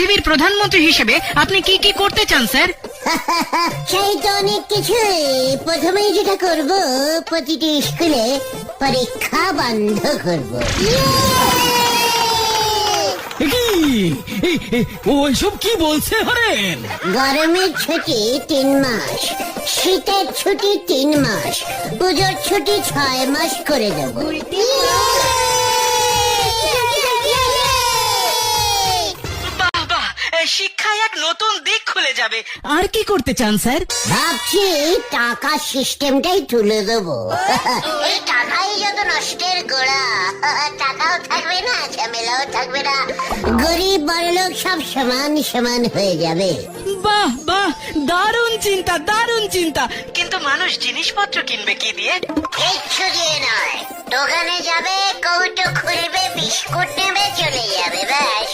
পৃথিবীর প্রধানমন্ত্রী হিসেবে আপনি কি কি করতে চান স্যার? সেই তো অনেক কিছু। প্রথমেই যেটা করব, প্রতিটি স্কুলে পরীক্ষা বন্ধ করব। ওইসব কি বলছে হরেন? গরমের ছুটি 3 মাস, শীতের ছুটি 3 মাস, পুজোর ছুটি 6 মাস করে দেব। বাহ বাহ, শিক্ষায় এক নতুন দিক খুলে যাবে। আর কি করতে চান স্যার? ভাবছি টাকা সিস্টেমটাই তুলে দেবো। এই টাকাই যত নষ্টের গোড়া। টাকাও থাকবে না, ঝামেলাও থাকবে না, গরিব বড়লোক সব সমান সমান হয়ে যাবে। বাহ বাহ, দারুণ চিন্তা, দারুণ চিন্তা। কিন্তু মানুষ জিনিসপত্র কিনবে কি দিয়ে? কিচ্ছু দিয়ে নয়, দোকানে যাবে, কৌটো খুলবে, বিস্কুট নেবে, চলে যাবে, ব্যাস।